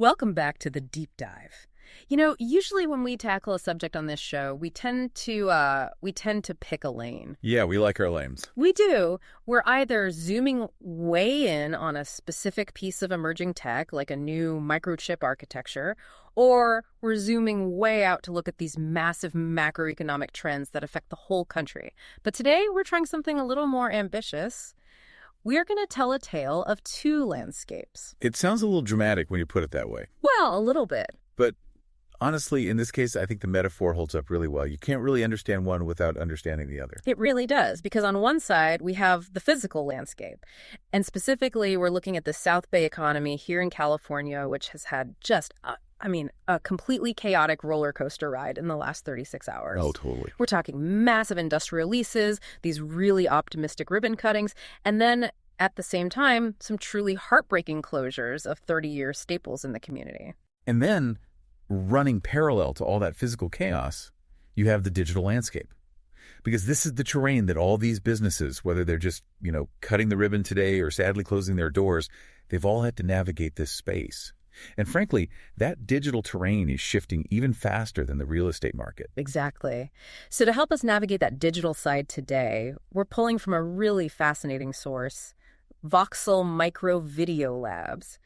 Welcome back to the deep dive. Usually when we tackle a subject on this show, we tend to pick a lane. Yeah, we like our lanes. We do. We're either zooming way in on a specific piece of emerging tech, like a new microchip architecture, or we're zooming way out to look at these massive macroeconomic trends that affect the whole country. But today we're trying something a little more ambitious. We're going to tell a tale of two landscapes. It sounds a little dramatic when you put it that way. Well, a little bit. But honestly, in this case, I think the metaphor holds up really well. You can't really understand one without understanding the other. It really does, because on one side, we have the physical landscape. And specifically, we're looking at the South Bay economy here in California, which has had just a completely chaotic roller coaster ride in the last 36 hours. Oh, totally. We're talking massive industrial leases, these really optimistic ribbon cuttings, and then at the same time, some truly heartbreaking closures of 30-year staples in the community. And then, running parallel to all that physical chaos, you have the digital landscape. Because this is the terrain that all these businesses, whether they're just, cutting the ribbon today or sadly closing their doors, they've all had to navigate this space. And frankly, that digital terrain is shifting even faster than the real estate market. Exactly. So to help us navigate that digital side today, we're pulling from a really fascinating source, Voxel Micro Video Labs.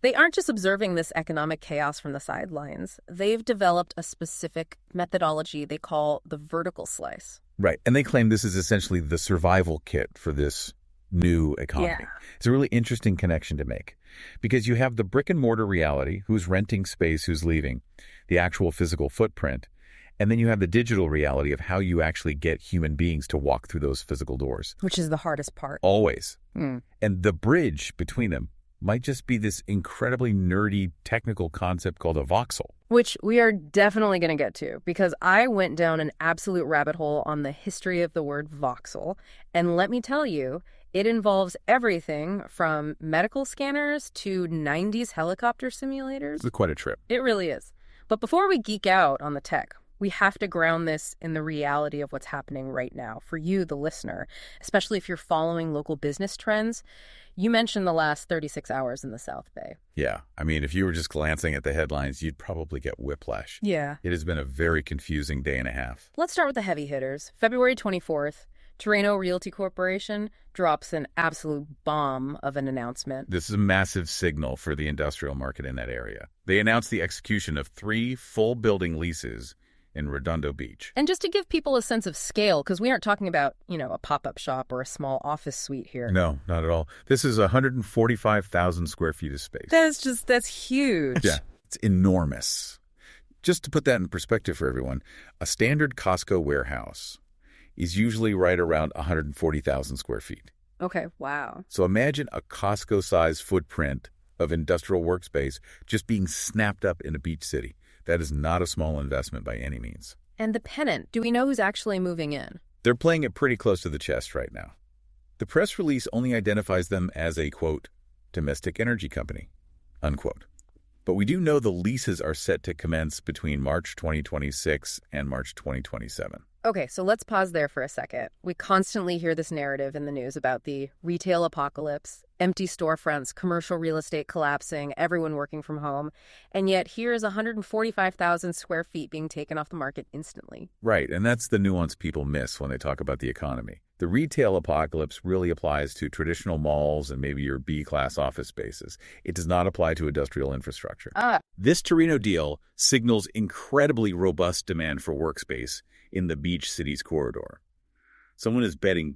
They aren't just observing this economic chaos from the sidelines. They've developed a specific methodology they call the vertical slice. Right. And they claim this is essentially the survival kit for this new economy. Yeah. It's a really interesting connection to make because you have the brick and mortar reality, who's renting space, who's leaving, the actual physical footprint, and then you have the digital reality of how you actually get human beings to walk through those physical doors. Which is the hardest part. Always. And the bridge between them might just be this incredibly nerdy technical concept called a voxel. Which we are definitely going to get to, because I went down an absolute rabbit hole on the history of the word voxel. And let me tell you, it involves everything from medical scanners to 90s helicopter simulators. It's quite a trip. It really is. But before we geek out on the tech, we have to ground this in the reality of what's happening right now for you, the listener, especially if you're following local business trends. You mentioned the last 36 hours in the South Bay. Yeah. If you were just glancing at the headlines, you'd probably get whiplash. Yeah. It has been a very confusing day and a half. Let's start with the heavy hitters. February 24th, Torino Realty Corporation drops an absolute bomb of an announcement. This is a massive signal for the industrial market in that area. They announced the execution of 3 full building leases in Redondo Beach. And just to give people a sense of scale, because we aren't talking about, a pop-up shop or a small office suite here. No, not at all. This is 145,000 square feet of space. That's huge. Yeah, it's enormous. Just to put that in perspective for everyone, a standard Costco warehouse is usually right around 140,000 square feet. Okay, wow. So imagine a Costco-sized footprint of industrial workspace just being snapped up in a beach city. That is not a small investment by any means. And the tenant, do we know who's actually moving in? They're playing it pretty close to the chest right now. The press release only identifies them as a, quote, domestic energy company, unquote. But we do know the leases are set to commence between March 2026 and March 2027. Okay, so let's pause there for a second. We constantly hear this narrative in the news about the retail apocalypse, empty storefronts, commercial real estate collapsing, everyone working from home. And yet here's 145,000 square feet being taken off the market instantly. Right, and that's the nuance people miss when they talk about the economy. The retail apocalypse really applies to traditional malls and maybe your B-class office spaces. It does not apply to industrial infrastructure. This Torino deal signals incredibly robust demand for workspace in the beach cities corridor. Someone is betting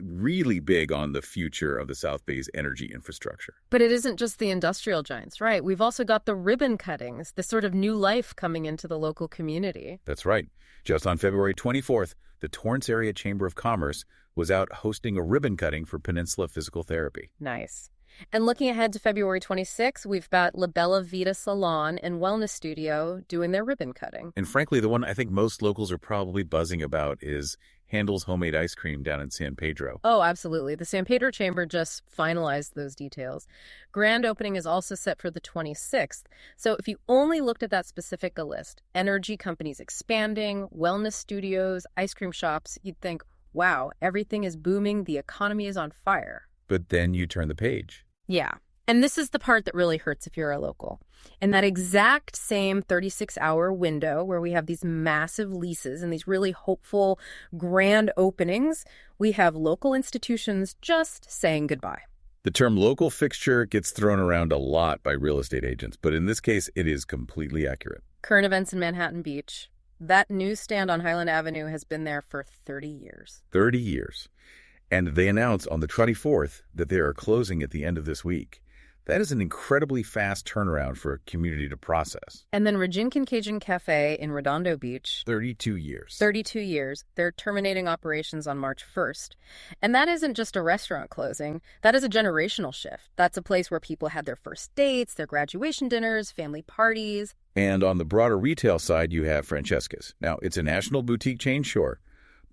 really big on the future of the South Bay's energy infrastructure. But it isn't just the industrial giants, right? We've also got the ribbon cuttings, this sort of new life coming into the local community. That's right. Just on February 24th, the Torrance Area Chamber of Commerce was out hosting a ribbon cutting for Peninsula Physical Therapy. Nice. And looking ahead to February 26th, we've got La Bella Vita Salon and Wellness Studio doing their ribbon cutting. And frankly, the one I think most locals are probably buzzing about is Handel's homemade ice cream down in San Pedro. Oh, absolutely. The San Pedro Chamber just finalized those details. Grand opening is also set for the 26th. So if you only looked at that specific list, energy companies expanding, wellness studios, ice cream shops, you'd think, wow, everything is booming, the economy is on fire. But then you turn the page. Yeah. And this is the part that really hurts if you're a local. In that exact same 36-hour window where we have these massive leases and these really hopeful grand openings, we have local institutions just saying goodbye. The term local fixture gets thrown around a lot by real estate agents, but in this case, it is completely accurate. Current Events in Manhattan Beach. That newsstand on Highland Avenue has been there for 30 years. 30 years. And they announced on the 24th that they are closing at the end of this week. That is an incredibly fast turnaround for a community to process. And then Raging Cajun Cafe in Redondo Beach. 32 years. 32 years. They're terminating operations on March 1st. And that isn't just a restaurant closing. That is a generational shift. That's a place where people had their first dates, their graduation dinners, family parties. And on the broader retail side, you have Francesca's. Now, it's a national boutique chain, sure,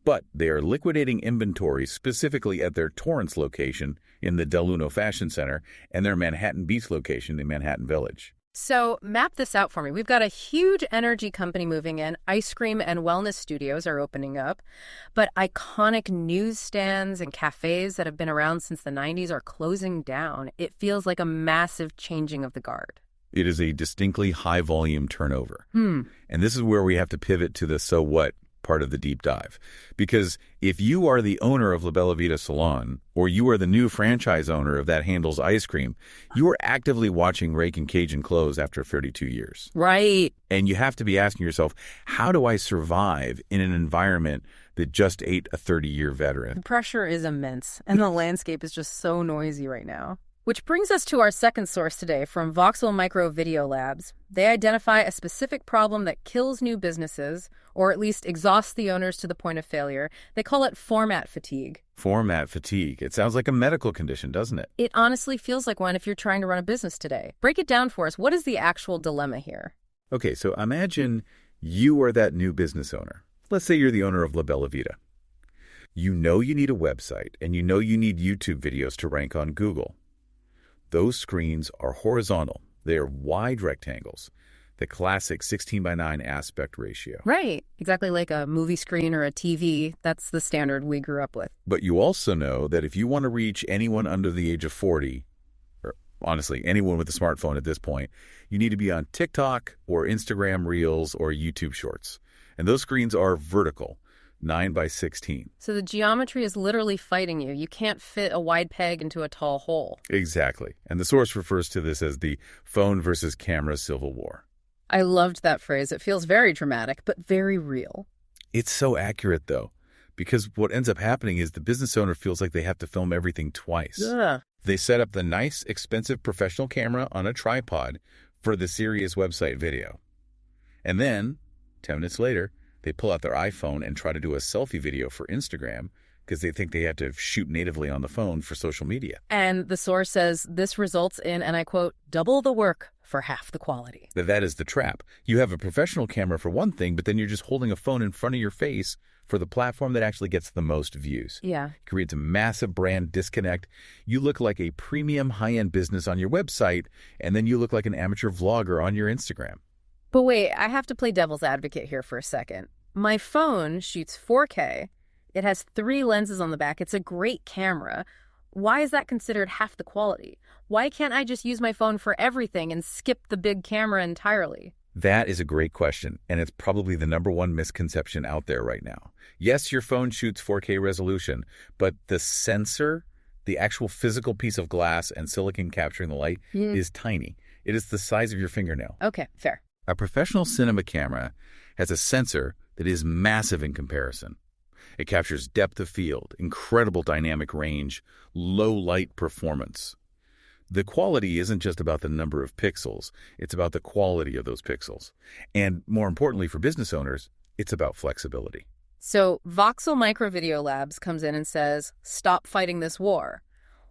but they are liquidating inventory specifically at their Torrance location in the Amo Fashion Center and their Manhattan Beach location in Manhattan Village. So map this out for me. We've got a huge energy company moving in. Ice cream and wellness studios are opening up. But iconic newsstands and cafes that have been around since the 90s are closing down. It feels like a massive changing of the guard. It is a distinctly high-volume turnover. And this is where we have to pivot to the so what part of the deep dive. Because if you are the owner of La Bella Vita Salon, or you are the new franchise owner of that Handel's ice cream, you are actively watching Raging Cajun close after 32 years. Right. And you have to be asking yourself, how do I survive in an environment that just ate a 30-year veteran? The pressure is immense, and the landscape is just so noisy right now. Which brings us to our second source today from Voxel Micro Video Labs. They identify a specific problem that kills new businesses, or at least exhausts the owners to the point of failure. They call it format fatigue. Format fatigue. It sounds like a medical condition, doesn't it? It honestly feels like one if you're trying to run a business today. Break it down for us. What is the actual dilemma here? Okay, so imagine you are that new business owner. Let's say you're the owner of La Bella Vita. You know you need a website, and you know you need YouTube videos to rank on Google. Those screens are horizontal. They are wide rectangles, the classic 16:9 aspect ratio. Right. Exactly like a movie screen or a TV. That's the standard we grew up with. But you also know that if you want to reach anyone under the age of 40, or honestly, anyone with a smartphone at this point, you need to be on TikTok or Instagram Reels or YouTube Shorts. And those screens are vertical. 9:16. So the geometry is literally fighting you. You can't fit a wide peg into a tall hole. Exactly. And the source refers to this as the phone versus camera civil war. I loved that phrase. It feels very dramatic, but very real. It's so accurate, though, because what ends up happening is the business owner feels like they have to film everything twice. Ugh. They set up the nice, expensive professional camera on a tripod for the serious website video. And then, 10 minutes later, they pull out their iPhone and try to do a selfie video for Instagram because they think they have to shoot natively on the phone for social media. And the source says this results in, and I quote, double the work for half the quality. That is the trap. You have a professional camera for one thing, but then you're just holding a phone in front of your face for the platform that actually gets the most views. Yeah. It creates a massive brand disconnect. You look like a premium high-end business on your website, and then you look like an amateur vlogger on your Instagram. But wait, I have to play devil's advocate here for a second. My phone shoots 4K. It has 3 lenses on the back. It's a great camera. Why is that considered half the quality? Why can't I just use my phone for everything and skip the big camera entirely? That is a great question, and it's probably the #1 misconception out there right now. Yes, your phone shoots 4K resolution, but the sensor, the actual physical piece of glass and silicon capturing the light, is tiny. It is the size of your fingernail. Okay, fair. A professional cinema camera has a sensor that is massive in comparison. It captures depth of field, incredible dynamic range, low light performance. The quality isn't just about the number of pixels, it's about the quality of those pixels. And more importantly for business owners, it's about flexibility. So Voxel Micro Video Labs comes in and says, stop fighting this war.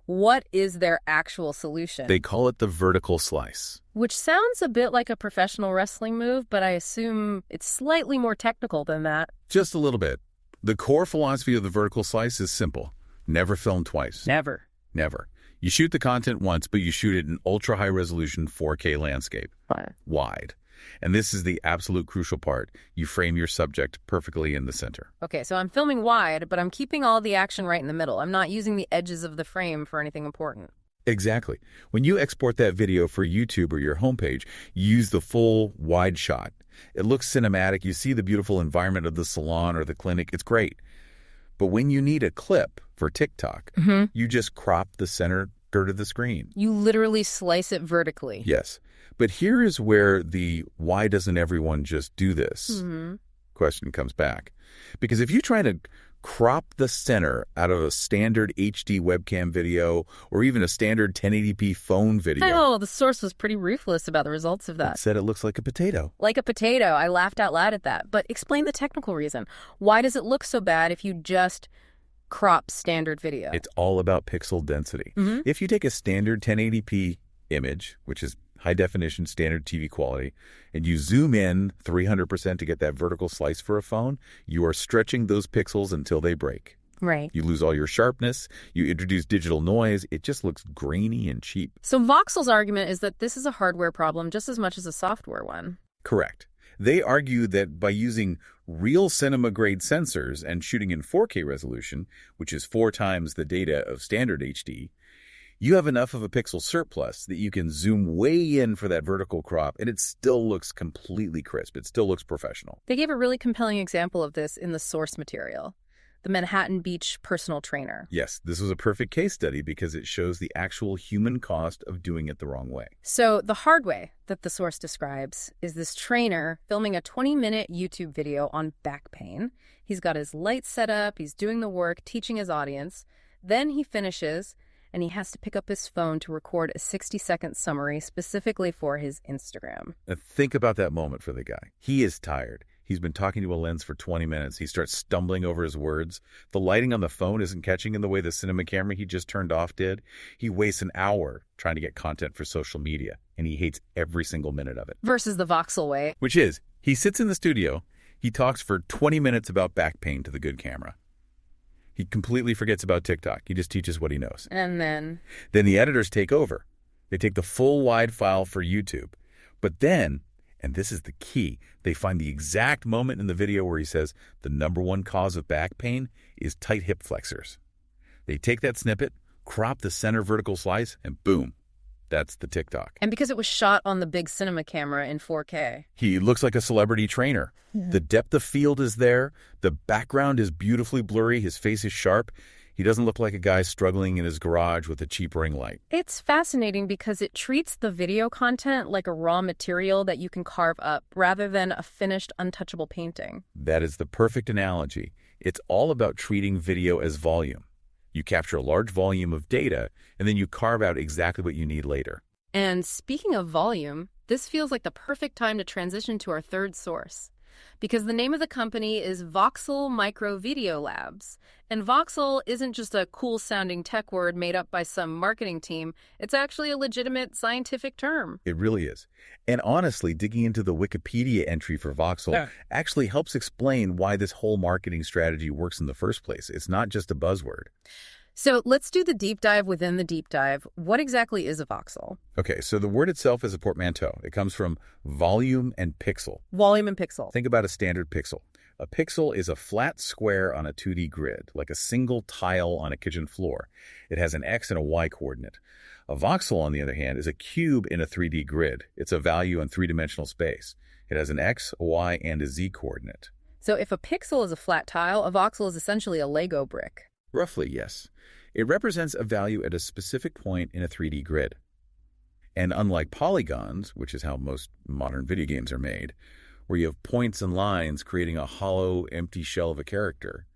What is their actual solution? They call it the vertical slice. Which sounds a bit like a professional wrestling move, but I assume it's slightly more technical than that. Just a little bit. The core philosophy of the vertical slice is simple. Never film twice. Never. Never. You shoot the content once, but you shoot it in ultra-high-resolution 4K landscape. Wide. And this is the absolute crucial part. You frame your subject perfectly in the center. Okay, so I'm filming wide, but I'm keeping all the action right in the middle. I'm not using the edges of the frame for anything important. Exactly. When you export that video for YouTube or your homepage, you use the full wide shot. It looks cinematic. You see the beautiful environment of the salon or the clinic. It's great. But when you need a clip for TikTok, you just crop the center third of the screen. You literally slice it vertically. Yes. But here is where the why doesn't everyone just do this question comes back. Because if you try to crop the center out of a standard HD webcam video or even a standard 1080p phone video. Oh, the source was pretty ruthless about the results of that. It said it looks like a potato. Like a potato. I laughed out loud at that. But explain the technical reason. Why does it look so bad if you just crop standard video? It's all about pixel density. If you take a standard 1080p image, which is high definition standard TV quality, and you zoom in 300% to get that vertical slice for a phone, you are stretching those pixels until they break. Right. You lose all your sharpness, you introduce digital noise, it just looks grainy and cheap. So Voxels' argument is that this is a hardware problem just as much as a software one. Correct. They argue that by using real cinema-grade sensors and shooting in 4K resolution, which is 4 times the data of standard HD, you have enough of a pixel surplus that you can zoom way in for that vertical crop, and it still looks completely crisp. It still looks professional. They gave a really compelling example of this in the source material, the Manhattan Beach personal trainer. Yes, this was a perfect case study because it shows the actual human cost of doing it the wrong way. So the hard way that the source describes is this trainer filming a 20-minute YouTube video on back pain. He's got his lights set up, he's doing the work, teaching his audience. Then he finishes, and he has to pick up his phone to record a 60-second summary specifically for his Instagram. Now think about that moment for the guy. He is tired. He's been talking to a lens for 20 minutes. He starts stumbling over his words. The lighting on the phone isn't catching in the way the cinema camera he just turned off did. He wastes an hour trying to get content for social media, and he hates every single minute of it. Versus the Voxel way. Which is, he sits in the studio, he talks for 20 minutes about back pain to the good camera. He completely forgets about TikTok. He just teaches what he knows. And then the editors take over. They take the full wide file for YouTube. But then, and this is the key, they find the exact moment in the video where he says the #1 cause of back pain is tight hip flexors. They take that snippet, crop the center vertical slice, and boom, that's the TikTok. And because it was shot on the big cinema camera in 4K. He looks like a celebrity trainer. The depth of field is there. The background is beautifully blurry. His face is sharp. He doesn't look like a guy struggling in his garage with a cheap ring light. It's fascinating because it treats the video content like a raw material that you can carve up rather than a finished, untouchable painting. That is the perfect analogy. It's all about treating video as volume. You capture a large volume of data, and then you carve out exactly what you need later. And speaking of volume, this feels like the perfect time to transition to our third source. Because the name of the company is Voxel Micro Video Labs. And Voxel isn't just a cool-sounding tech word made up by some marketing team. It's actually a legitimate scientific term. It really is. And honestly, digging into the Wikipedia entry for Voxel actually helps explain why this whole marketing strategy works in the first place. It's not just a buzzword. So let's do the deep dive within the deep dive. What exactly is a voxel? Okay, so the word itself is a portmanteau. It comes from volume and pixel. Volume and pixel. Think about a standard pixel. A pixel is a flat square on a 2D grid, like a single tile on a kitchen floor. It has an X and a Y coordinate. A voxel, on the other hand, is a cube in a 3D grid. It's a value in three-dimensional space. It has an X, a Y, and a Z coordinate. So if a pixel is a flat tile, a voxel is essentially a Lego brick. Roughly, yes. It represents a value at a specific point in a 3D grid. And unlike polygons, which is how most modern video games are made, where you have points and lines creating a hollow, empty shell of a character,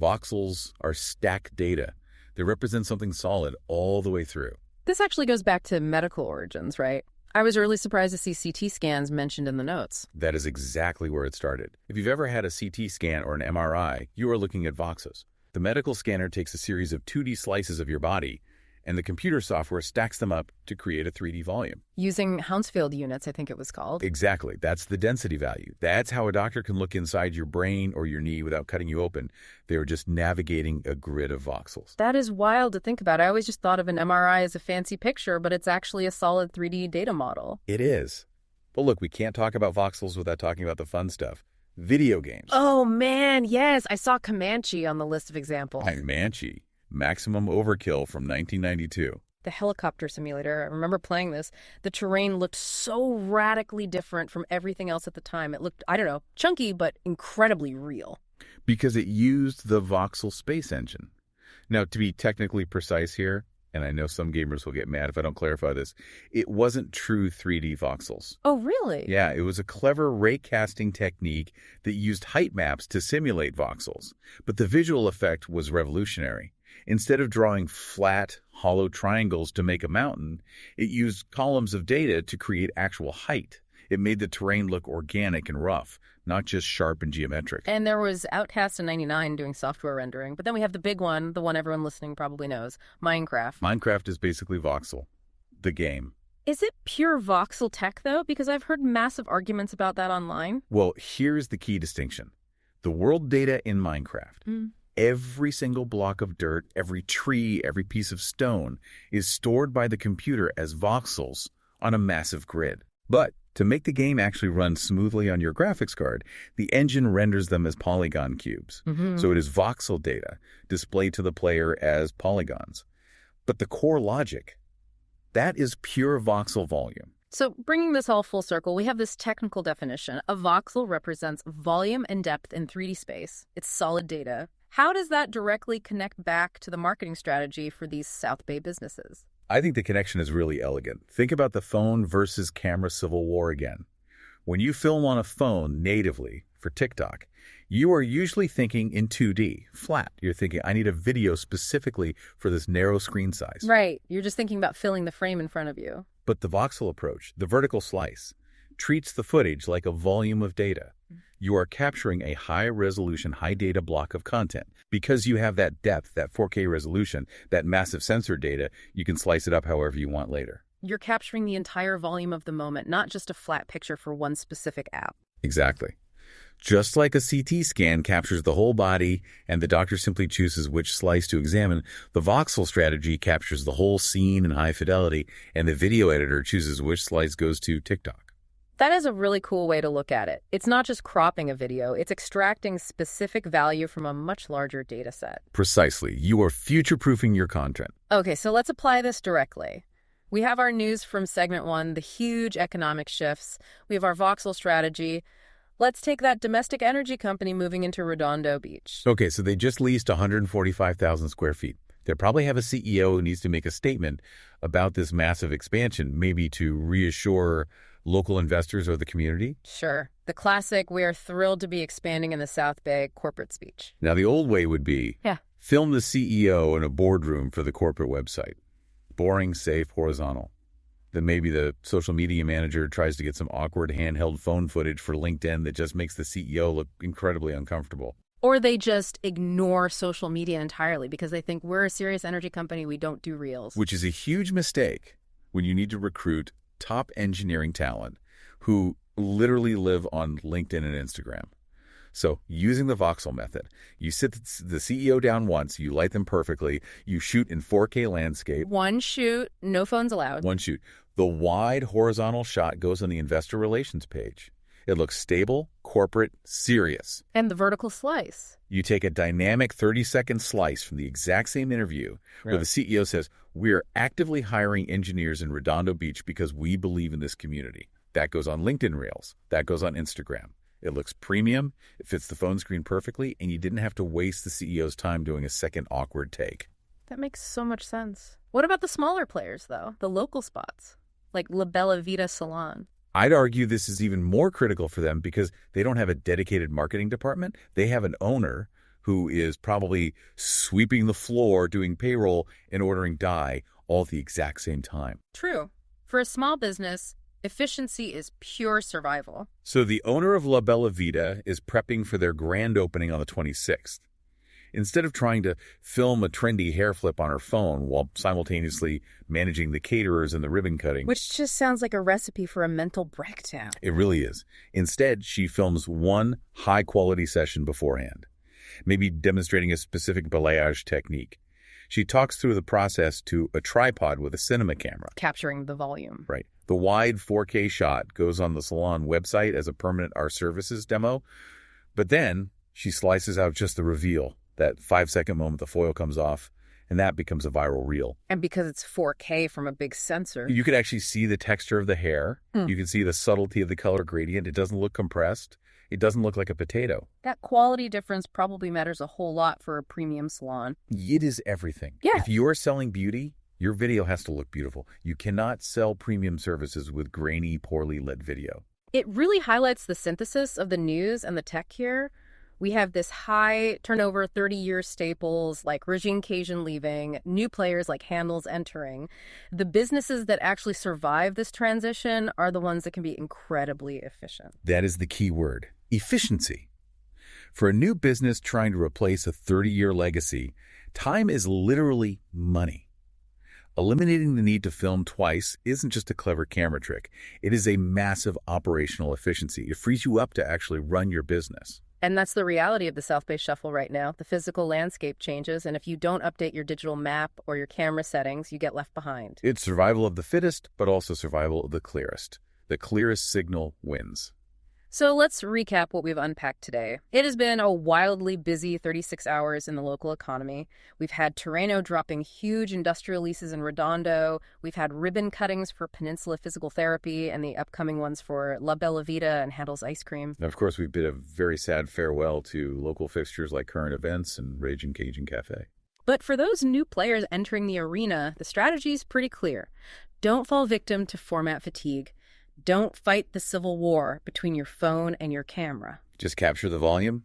voxels are stacked data. They represent something solid all the way through. This actually goes back to medical origins, right? I was really surprised to see CT scans mentioned in the notes. That is exactly where it started. If you've ever had a CT scan or an MRI, you are looking at voxels. The medical scanner takes a series of 2D slices of your body, and the computer software stacks them up to create a 3D volume. Using Hounsfield units, I think it was called. Exactly. That's the density value. That's how a doctor can look inside your brain or your knee without cutting you open. They are just navigating a grid of voxels. That is wild to think about. I always just thought of an MRI as a fancy picture, but it's actually a solid 3D data model. It is. But look, we can't talk about voxels without talking about the fun stuff. Video games. Oh, man, yes. I saw Comanche on the list of examples. Comanche. Maximum Overkill from 1992. the helicopter simulator. I remember playing this. The terrain looked so radically different from everything else at the time. It looked, I don't know, chunky, but incredibly real. Because it used the voxel space engine. Now, to be technically precise here, and I know some gamers will get mad if I don't clarify this, it wasn't true 3D voxels. Oh, really? Yeah, it was a clever ray casting technique that used height maps to simulate voxels. But the visual effect was revolutionary. Instead of drawing flat, hollow triangles to make a mountain, it used columns of data to create actual height. It made the terrain look organic and rough, not just sharp and geometric. And there was Outcast in 99 doing software rendering. But then we have the big one, the one everyone listening probably knows, Minecraft. Minecraft is basically voxel, the game. Is it pure voxel tech, though? Because I've heard massive arguments about that online. Well, here's the key distinction. The world data in Minecraft, every single block of dirt, every tree, every piece of stone is stored by the computer as voxels on a massive grid. But to make the game actually run smoothly on your graphics card, the engine renders them as polygon cubes. So it is voxel data displayed to the player as polygons. But the core logic, that is pure voxel volume. So bringing this all full circle, we have this technical definition. A voxel represents volume and depth in 3D space. It's solid data. How does that directly connect back to the marketing strategy for these South Bay businesses? I think the connection is really elegant. Think about the phone versus camera civil war again. When you film on a phone natively for TikTok, you are usually thinking in 2D, flat. You're thinking, I need a video specifically for this narrow screen size. Right. You're just thinking about filling the frame in front of you. But the voxel approach, the vertical slice, treats the footage like a volume of data. You are capturing a high-resolution, high-data block of content. Because you have that depth, that 4K resolution, that massive sensor data, you can slice it up however you want later. You're capturing the entire volume of the moment, not just a flat picture for one specific app. Exactly. Just like a CT scan captures the whole body and the doctor simply chooses which slice to examine, the voxel strategy captures the whole scene in high fidelity, and the video editor chooses which slice goes to TikTok. That is a really cool way to look at it. It's not just cropping a video, it's extracting specific value from a much larger data set. Precisely. You are future-proofing your content. Okay, so let's apply this directly. We have our news from segment 1, the huge economic shifts. We have our voxel strategy. Let's take that domestic energy company moving into Redondo Beach. Okay, so they just leased 145,000 square feet. They probably have a CEO who needs to make a statement about this massive expansion, maybe to reassure local investors or the community? Sure. The classic, we are thrilled to be expanding in the South Bay corporate speech. Now, the old way would be film the CEO in a boardroom for the corporate website. Boring, safe, horizontal. Then maybe the social media manager tries to get some awkward handheld phone footage for LinkedIn that just makes the CEO look incredibly uncomfortable. Or they just ignore social media entirely because they think we're a serious energy company, we don't do reels. Which is a huge mistake when you need to recruit top engineering talent who literally live on LinkedIn and Instagram. So using the voxel method, you sit the CEO down once, you light them perfectly, you shoot in 4K landscape. One shoot, no phones allowed. One shoot. The wide horizontal shot goes on the investor relations page. It looks stable, corporate, serious. And the vertical slice. You take a dynamic 30-second slice from the exact same interview where the CEO says, we're actively hiring engineers in Redondo Beach because we believe in this community. That goes on LinkedIn Reels. That goes on Instagram. It looks premium, it fits the phone screen perfectly, and you didn't have to waste the CEO's time doing a second awkward take. That makes so much sense. What about the smaller players, though? The local spots, like La Bella Vita Salon. I'd argue this is even more critical for them because they don't have a dedicated marketing department. They have an owner who is probably sweeping the floor, doing payroll, and ordering dye all at the exact same time. True. For a small business, efficiency is pure survival. So the owner of La Bella Vita is prepping for their grand opening on the 26th. Instead of trying to film a trendy hair flip on her phone while simultaneously managing the caterers and the ribbon cutting. Which just sounds like a recipe for a mental breakdown. It really is. Instead, she films one high-quality session beforehand, maybe demonstrating a specific balayage technique. She talks through the process to a tripod with a cinema camera. Capturing the volume. Right. The wide 4K shot goes on the Salon website as a permanent Our Services demo, but then she slices out just the reveal. That 5-second moment the foil comes off, and that becomes a viral reel. And because it's 4K from a big sensor. You could actually see the texture of the hair. You can see the subtlety of the color gradient. It doesn't look compressed. It doesn't look like a potato. That quality difference probably matters a whole lot for a premium salon. It is everything. Yeah. If you're selling beauty, your video has to look beautiful. You cannot sell premium services with grainy, poorly lit video. It really highlights the synthesis of the news and the tech here. We have this high turnover 30-year staples like Raging Cajun leaving, new players like Handel's entering. The businesses that actually survive this transition are the ones that can be incredibly efficient. That is the key word, efficiency. For a new business trying to replace a 30-year legacy, time is literally money. Eliminating the need to film twice isn't just a clever camera trick. It is a massive operational efficiency. It frees you up to actually run your business. And that's the reality of the South Bay Shuffle right now. The physical landscape changes, and if you don't update your digital map or your camera settings, you get left behind. It's survival of the fittest, but also survival of the clearest. The clearest signal wins. So let's recap what we've unpacked today. It has been a wildly busy 36 hours in the local economy. We've had Torino dropping huge industrial leases in Redondo. We've had ribbon cuttings for Peninsula Physical Therapy and the upcoming ones for La Bella Vita and Handel's Ice Cream. And of course, we've bid a very sad farewell to local fixtures like Current Events and Raging Cajun Cafe. But for those new players entering the arena, the strategy is pretty clear. Don't fall victim to format fatigue. Don't fight the civil war between your phone and your camera. Just capture the volume,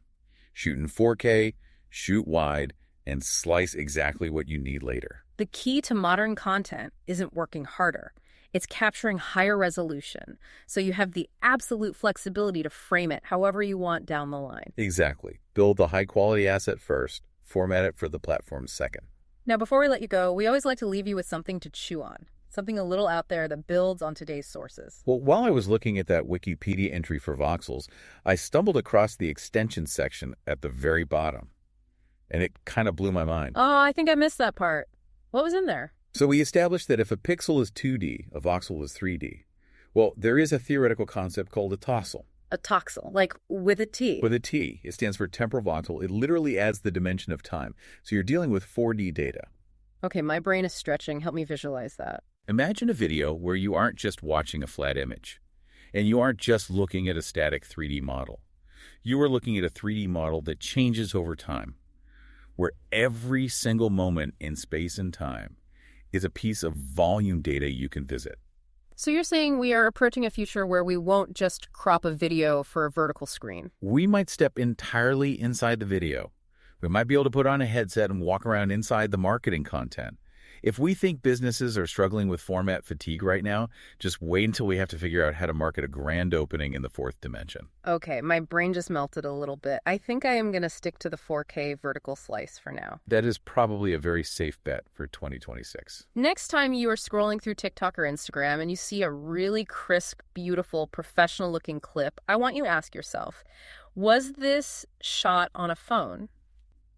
shoot in 4K, shoot wide, and slice exactly what you need later. The key to modern content isn't working harder. It's capturing higher resolution, so you have the absolute flexibility to frame it however you want down the line. Exactly. Build the high-quality asset first, format it for the platform second. Now, before we let you go, we always like to leave you with something to chew on. Something a little out there that builds on today's sources. Well, while I was looking at that Wikipedia entry for Voxels, I stumbled across the extension section at the very bottom, and it kind of blew my mind. Oh, I think I missed that part. What was in there? So we established that if a pixel is 2D, a voxel is 3D. Well, there is a theoretical concept called a toxel. A toxel, like with a T. With a T. It stands for temporal voxel. It literally adds the dimension of time. So you're dealing with 4D data. Okay, my brain is stretching. Help me visualize that. Imagine a video where you aren't just watching a flat image, and you aren't just looking at a static 3D model. You are looking at a 3D model that changes over time, where every single moment in space and time is a piece of volume data you can visit. So you're saying we are approaching a future where we won't just crop a video for a vertical screen. We might step entirely inside the video. We might be able to put on a headset and walk around inside the marketing content. If we think businesses are struggling with format fatigue right now, just wait until we have to figure out how to market a grand opening in the fourth dimension. Okay, my brain just melted a little bit. I think I am going to stick to the 4K vertical slice for now. That is probably a very safe bet for 2026. Next time you are scrolling through TikTok or Instagram and you see a really crisp, beautiful, professional-looking clip, I want you to ask yourself, was this shot on a phone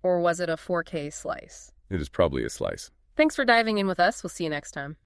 or was it a 4K slice? It is probably a slice. Thanks for diving in with us. We'll see you next time.